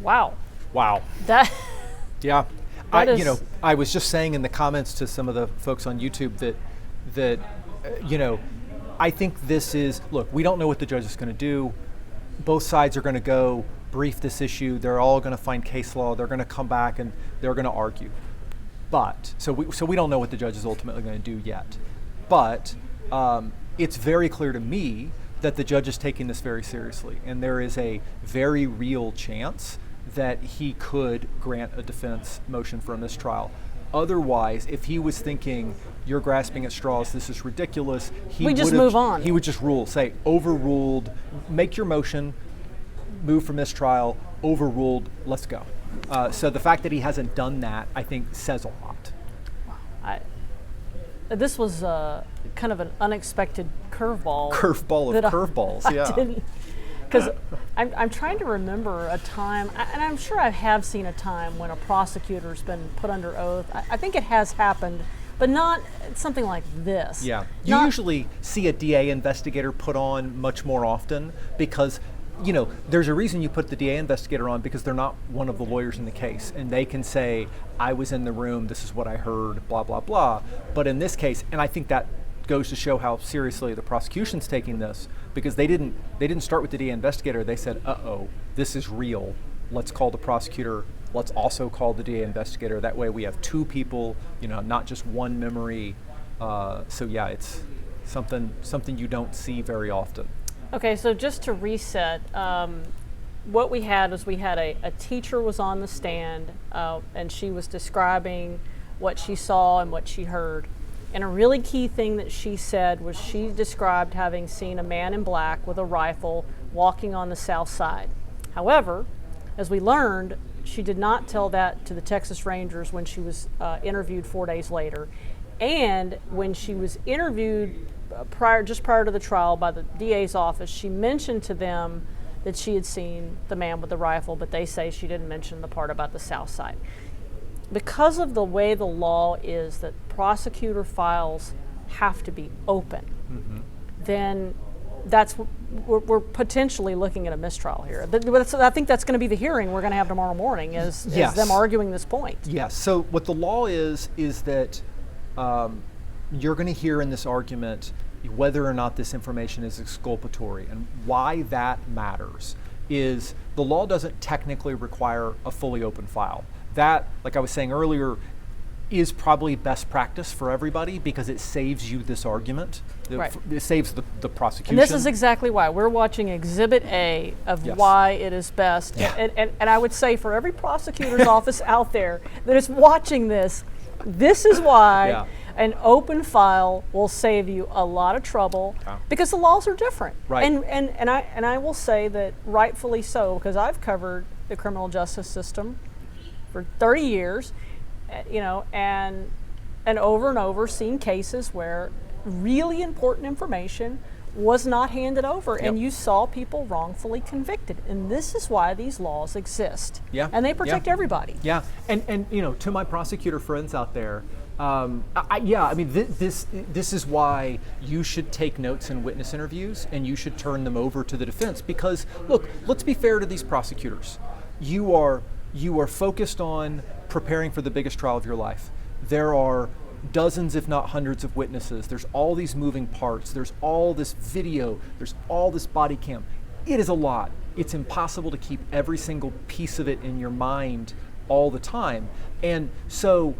Wow. Wow. That. Yeah. That is, I was just saying in the comments to some of the folks on YouTube that I think this is, look, we don't know what the judge is going to do. Both sides are going to go brief this issue. They're all going to find case law. They're going to come back and they're going to argue. But, so we don't know what the judge is ultimately going to do yet. But it's very clear to me that the judge is taking this very seriously. And there is a very real chance that he could grant a defense motion for a mistrial. Otherwise, if he was thinking, you're grasping at straws, this is ridiculous, we just move on. He would just rule, say, overruled, make your motion, move for mistrial, overruled, let's go. So the fact that he hasn't done that, I think, says a lot. This was kind of an unexpected curveball. Curveball of curveballs, yeah. Because I'm trying to remember a time, and I'm sure I have seen a time when a prosecutor's been put under oath. I think it has happened, but not something like this. Yeah, you usually see a DA investigator put on much more often because, there's a reason you put the DA investigator on, because they're not one of the lawyers in the case, and they can say, I was in the room, this is what I heard, blah, blah, blah. But in this case, and I think that goes to show how seriously the prosecution's taking this, because they didn't start with the DA investigator. They said, uh-oh, this is real. Let's call the prosecutor. Let's also call the DA investigator. That way we have two people, not just one memory. So yeah, it's something you don't see very often. Okay, so just to reset, what we had was a teacher was on the stand, and she was describing what she saw and what she heard. And a really key thing that she said was she described having seen a man in black with a rifle walking on the south side. However, as we learned, she did not tell that to the Texas Rangers when she was interviewed 4 days later. And when she was interviewed just prior to the trial by the DA's office, she mentioned to them that she had seen the man with the rifle, but they say she didn't mention the part about the south side. Because of the way the law is that prosecutor files have to be open, then we're potentially looking at a mistrial here. I think that's going to be the hearing we're going to have tomorrow morning is them arguing this point. Yes, so what the law is that you're going to hear in this argument whether or not this information is exculpatory. And why that matters is the law doesn't technically require a fully open file. That, like I was saying earlier, is probably best practice for everybody because it saves you this argument. Right. It saves the prosecution. And this is exactly why. We're watching Exhibit A of why it is best. Yeah. And I would say for every prosecutor's office out there that is watching this is why an open file will save you a lot of trouble because the laws are different. Right. And I will say that rightfully so, because I've covered the criminal justice system for 30 years, and over seen cases where really important information was not handed over, and you saw people wrongfully convicted. And this is why these laws exist. Yeah. And they protect everybody. Yeah. And to my prosecutor friends out there, this is why you should take notes in witness interviews and you should turn them over to the defense. Because look, let's be fair to these prosecutors. You are focused on preparing for the biggest trial of your life. There are dozens, if not hundreds of witnesses. There's all these moving parts. There's all this video. There's all this body cam. It is a lot. It's impossible to keep every single piece of it in your mind all the time. And so,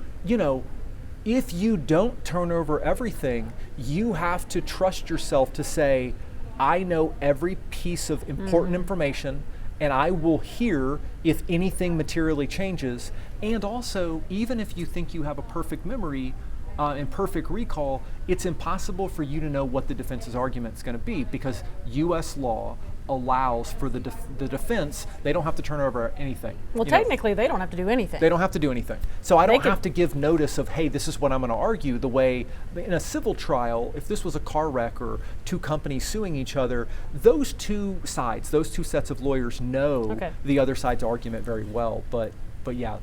if you don't turn over everything, you have to trust yourself to say, I know every piece of important information, and I will hear if anything materially changes. And also, even if you think you have a perfect memory and perfect recall, it's impossible for you to know what the defense's argument is going to be because U.S. law allows for the defense, they don't have to turn over anything. Well, technically, they don't have to do anything. They don't have to do anything. So I don't have to give notice of, hey, this is what I'm going to argue, the way in a civil trial, if this was a car wreck or two companies suing each other, those two sides, those two sets of lawyers know the other side's argument very well. But yeah,